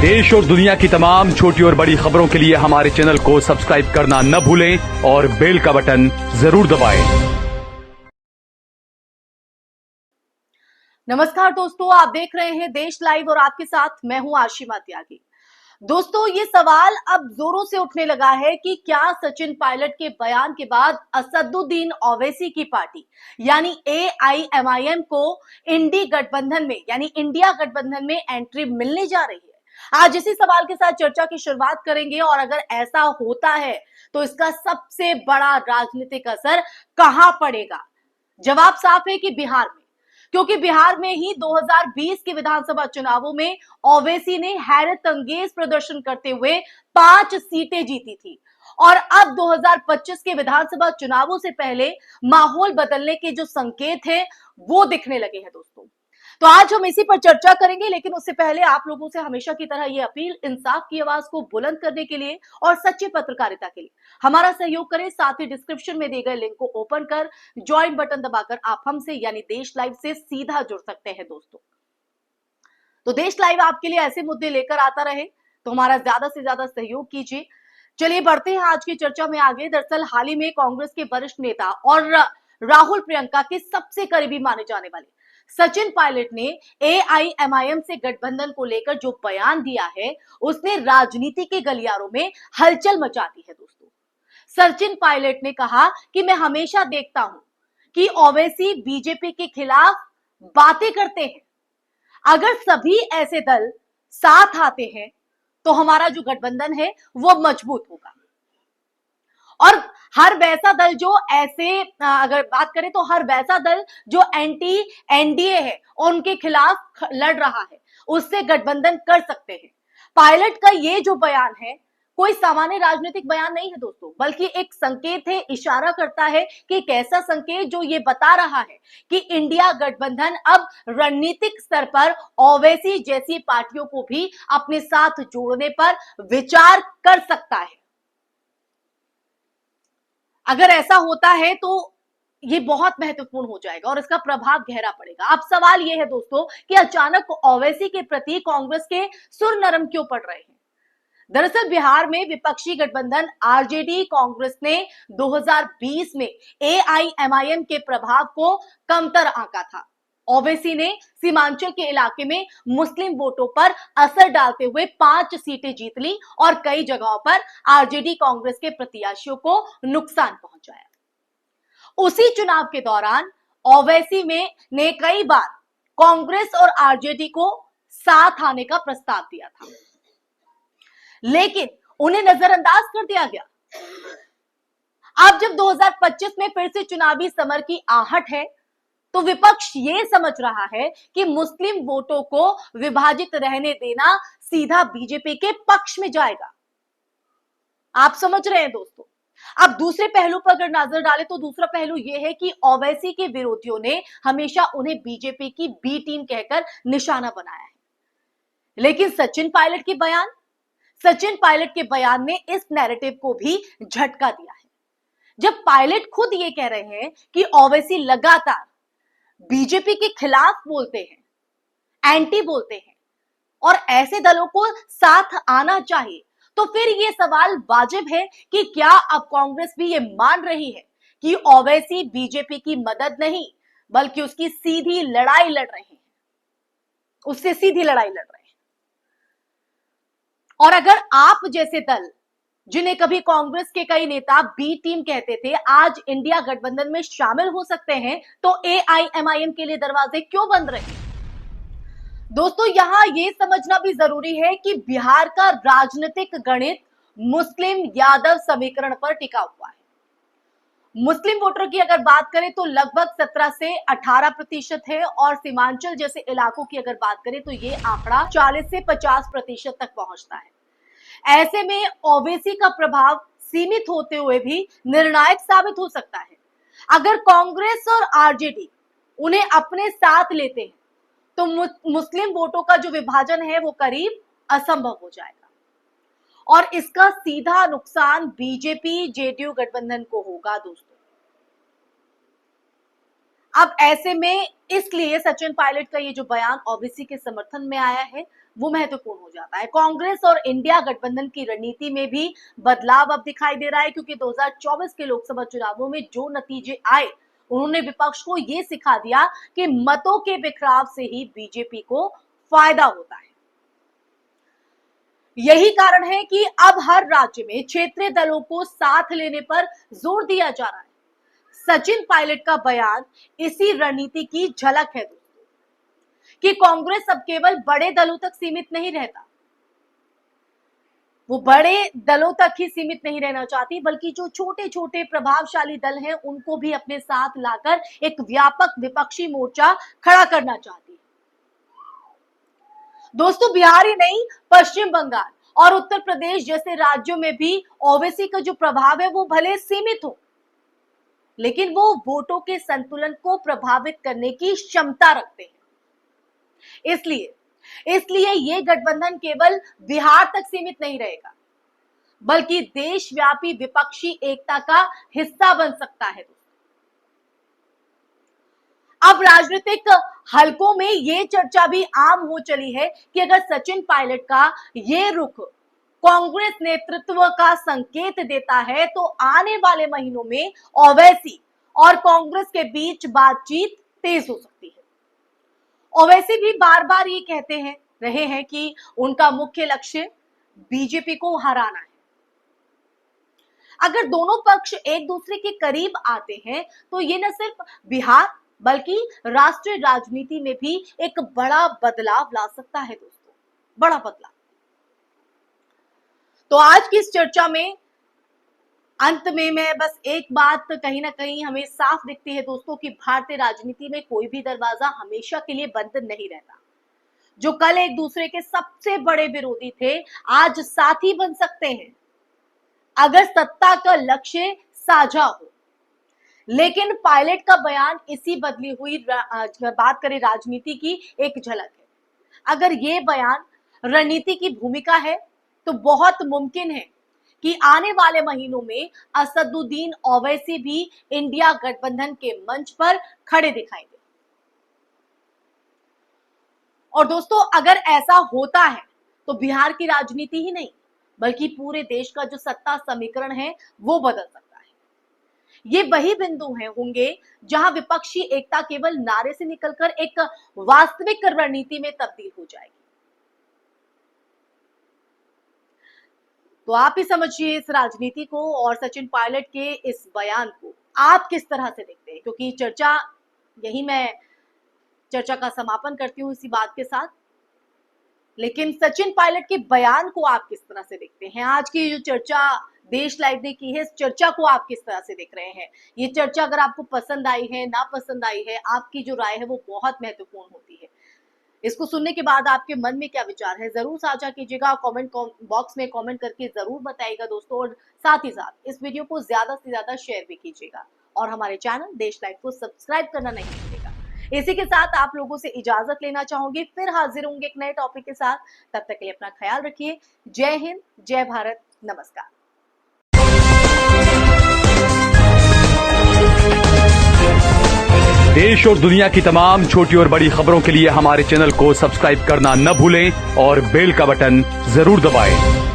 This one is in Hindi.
देश और दुनिया की तमाम छोटी और बड़ी खबरों के लिए हमारे चैनल को सब्सक्राइब करना न भूलें और बेल का बटन जरूर दबाएं। नमस्कार दोस्तों, आप देख रहे हैं देश लाइव और आपके साथ मैं हूं आशिमा त्यागी। दोस्तों, ये सवाल अब जोरों से उठने लगा है कि क्या सचिन पायलट के बयान के बाद असदुद्दीन ओवैसी की पार्टी यानी एआईएमआईएम को इंडी गठबंधन में यानी इंडिया गठबंधन में एंट्री मिलने जा रही है। आज इसी सवाल के साथ चर्चा की शुरुआत करेंगे और अगर ऐसा होता है तो इसका सबसे बड़ा राजनीतिक असर कहां पड़ेगा। जवाब साफ है कि बिहार में, क्योंकि बिहार में ही 2020 के विधानसभा चुनावों में ओवैसी ने हैरत अंगेज प्रदर्शन करते हुए 5 सीटें जीती थी और अब 2025 के विधानसभा चुनावों से पहले माहौल बदलने के जो संकेत हैं वो दिखने लगे हैं दोस्तों। तो आज हम इसी पर चर्चा करेंगे, लेकिन उससे पहले आप लोगों से हमेशा की तरह ये अपील, इंसाफ की आवाज को बुलंद करने के लिए और सच्ची पत्रकारिता के लिए हमारा सहयोग करें। साथ ही डिस्क्रिप्शन में दिए गए लिंक को ओपन कर ज्वाइन बटन दबाकर आप हमसे यानी देश लाइव से सीधा जुड़ सकते हैं दोस्तों। तो देश लाइव आपके लिए ऐसे मुद्दे लेकर आता रहे तो हमारा ज्यादा से ज्यादा सहयोग कीजिए। चलिए बढ़ते हैं आज की चर्चा में आगे। दरअसल हाल ही में कांग्रेस के वरिष्ठ नेता और राहुल प्रियंका के सबसे करीबी माने जाने वाले सचिन पायलट ने एआईएमआईएम से गठबंधन को लेकर जो बयान दिया है उसने राजनीति के गलियारों में हलचल मचा दी है दोस्तों। सचिन पायलट ने कहा कि मैं हमेशा देखता हूं कि ओवैसी बीजेपी के खिलाफ बातें करते हैं। अगर सभी ऐसे दल साथ आते हैं तो हमारा जो गठबंधन है वो मजबूत होगा और हर वैसा दल जो ऐसे अगर बात करें तो हर वैसा दल जो एंटी एनडीए है और उनके खिलाफ लड़ रहा है उससे गठबंधन कर सकते हैं। पायलट का ये जो बयान है कोई सामान्य राजनीतिक बयान नहीं है दोस्तों, बल्कि एक संकेत है, इशारा करता है कि एक ऐसा संकेत जो ये बता रहा है कि इंडिया गठबंधन अब रणनीतिक स्तर पर ओवैसी जैसी पार्टियों को भी अपने साथ जोड़ने पर विचार कर सकता है। अगर ऐसा होता है तो ये बहुत महत्वपूर्ण हो जाएगा और इसका प्रभाव गहरा पड़ेगा। अब सवाल ये है दोस्तों कि अचानक ओवैसी के प्रति कांग्रेस के सुर नरम क्यों पड़ रहे हैं। दरअसल बिहार में विपक्षी गठबंधन आरजेडी कांग्रेस ने 2020 में एआईएमआईएम के प्रभाव को कमतर आंका था। ओवैसी ने सीमांचल के इलाके में मुस्लिम वोटों पर असर डालते हुए 5 सीटें जीत ली और कई जगहों पर आरजेडी कांग्रेस के प्रत्याशियों को नुकसान पहुंचाया। उसी चुनाव के दौरान ओवैसी ने कई बार कांग्रेस और आरजेडी को साथ आने का प्रस्ताव दिया था, लेकिन उन्हें नजरअंदाज कर दिया गया। अब जब 2025 में फिर से चुनावी समर की आहट है तो विपक्ष ये समझ रहा है कि मुस्लिम वोटों को विभाजित रहने देना सीधा बीजेपी के पक्ष में जाएगा। आप समझ रहे हैं दोस्तों। अब दूसरे पहलू पर अगर नजर डालें तो दूसरा पहलू यह है कि ओवैसी के विरोधियों ने हमेशा उन्हें बीजेपी की बी टीम कहकर निशाना बनाया है, लेकिन सचिन पायलट के बयान ने इस नैरेटिव को भी झटका दिया है। जब पायलट खुद ये कह रहे हैं कि ओवैसी लगातार बीजेपी के खिलाफ बोलते हैं, एंटी बोलते हैं और ऐसे दलों को साथ आना चाहिए, तो फिर यह सवाल वाजिब है कि क्या अब कांग्रेस भी ये मान रही है कि ओवैसी बीजेपी की मदद नहीं बल्कि उसकी सीधी लड़ाई लड़ रहे हैं, उससे सीधी लड़ाई लड़ रहे हैं। और अगर आप जैसे दल जिन्हें कभी कांग्रेस के कई नेता बी टीम कहते थे आज इंडिया गठबंधन में शामिल हो सकते हैं तो एआईएमआईएम के लिए दरवाजे क्यों बंद रहे। दोस्तों, यहां यह समझना भी जरूरी है कि बिहार का राजनीतिक गणित मुस्लिम यादव समीकरण पर टिका हुआ है। मुस्लिम वोटर की अगर बात करें तो लगभग 17 से 18% है और सीमांचल जैसे इलाकों की अगर बात करें तो ये आंकड़ा 40 से 50% तक पहुंचता है। ऐसे में ओवैसी का प्रभाव सीमित होते हुए भी निर्णायक साबित हो सकता है। अगर कांग्रेस और आरजेडी उन्हें अपने साथ लेते हैं तो मुस्लिम वोटों का जो विभाजन है वो करीब असंभव हो जाएगा और इसका सीधा नुकसान बीजेपी जेडीयू गठबंधन को होगा दोस्तों। अब ऐसे में इसलिए सचिन पायलट का ये जो बयान ओबीसी के समर्थन में आया है वो महत्वपूर्ण हो जाता है। कांग्रेस और इंडिया गठबंधन की रणनीति में भी बदलाव अब दिखाई दे रहा है, क्योंकि 2024 के लोकसभा चुनावों में जो नतीजे आए उन्होंने विपक्ष को ये सिखा दिया कि मतों के बिखराव से ही बीजेपी को फायदा होता है। यही कारण है कि अब हर राज्य में क्षेत्रीय दलों को साथ लेने पर जोर दिया जा रहा है। सचिन पायलट का बयान इसी रणनीति की झलक है दोस्तों, कि कांग्रेस अब केवल बड़े दलों तक सीमित नहीं रहता, वो बड़े दलों तक ही सीमित नहीं रहना चाहती, बल्कि जो छोटे छोटे प्रभावशाली दल हैं उनको भी अपने साथ लाकर एक व्यापक विपक्षी मोर्चा खड़ा करना चाहती है। दोस्तों, बिहार ही नहीं, पश्चिम बंगाल और उत्तर प्रदेश जैसे राज्यों में भी ओवैसी का जो प्रभाव है वो भले सीमित हो, लेकिन वो वोटों के संतुलन को प्रभावित करने की क्षमता रखते हैं। इसलिए ये गठबंधन केवल बिहार तक सीमित नहीं रहेगा, बल्कि देशव्यापी विपक्षी एकता का हिस्सा बन सकता है। अब राजनीतिक हलकों में ये चर्चा भी आम हो चली है कि अगर सचिन पायलट का ये रुख कांग्रेस नेतृत्व का संकेत देता है तो आने वाले महीनों में ओवैसी और कांग्रेस के बीच बातचीत तेज हो सकती है। ओवैसी भी बार बार ये कहते रहे हैं कि उनका मुख्य लक्ष्य बीजेपी को हराना है। अगर दोनों पक्ष एक दूसरे के करीब आते हैं तो ये न सिर्फ बिहार बल्कि राष्ट्रीय राजनीति में भी एक बड़ा बदलाव ला सकता है दोस्तों, बड़ा बदलाव। तो आज की इस चर्चा में अंत में मैं बस एक बात कहीं ना कहीं हमें साफ दिखती है दोस्तों, कि भारतीय राजनीति में कोई भी दरवाजा हमेशा के लिए बंद नहीं रहता। जो कल एक दूसरे के सबसे बड़े विरोधी थे आज साथी बन सकते हैं, अगर सत्ता का लक्ष्य साझा हो। लेकिन पायलट का बयान इसी बदली हुई बात करें राजनीति की एक झलक है। अगर ये बयान रणनीति की भूमिका है तो बहुत मुमकिन है कि आने वाले महीनों में असदुद्दीन ओवैसी भी इंडिया गठबंधन के मंच पर खड़े दिखाई दे। और दोस्तों, अगर ऐसा होता है तो बिहार की राजनीति ही नहीं बल्कि पूरे देश का जो सत्ता समीकरण है वो बदल सकता है। ये वही बिंदु होंगे जहां विपक्षी एकता केवल नारे से निकलकर एक वास्तविक रणनीति में तब्दील हो जाएगी। तो आप ही समझिए इस राजनीति को और सचिन पायलट के इस बयान को आप किस तरह से देखते हैं, क्योंकि मैं चर्चा का समापन करती हूं इसी बात के साथ। लेकिन सचिन पायलट के बयान को आप किस तरह से देखते हैं? आज की जो चर्चा देश लाइव ने की है, इस चर्चा को आप किस तरह से देख रहे हैं? ये चर्चा अगर आपको पसंद आई है, ना पसंद आई है, आपकी जो राय है वो बहुत महत्वपूर्ण होती है। इसको सुनने के बाद आपके मन में क्या विचार है जरूर साझा कीजिएगा, कमेंट बॉक्स में कमेंट करके जरूर बताइएगा दोस्तों। और साथ ही साथ इस वीडियो को ज्यादा से ज्यादा शेयर भी कीजिएगा और हमारे चैनल देश लाइव को सब्सक्राइब करना नहीं भूलिएगा। इसी के साथ आप लोगों से इजाजत लेना चाहूंगी, फिर हाजिर होंगे एक नए टॉपिक के साथ। तब तक के लिए अपना ख्याल रखिए। जय हिंद, जय भारत, नमस्कार। देश और दुनिया की तमाम छोटी और बड़ी खबरों के लिए हमारे चैनल को सब्सक्राइब करना न भूलें और बेल का बटन जरूर दबाएं।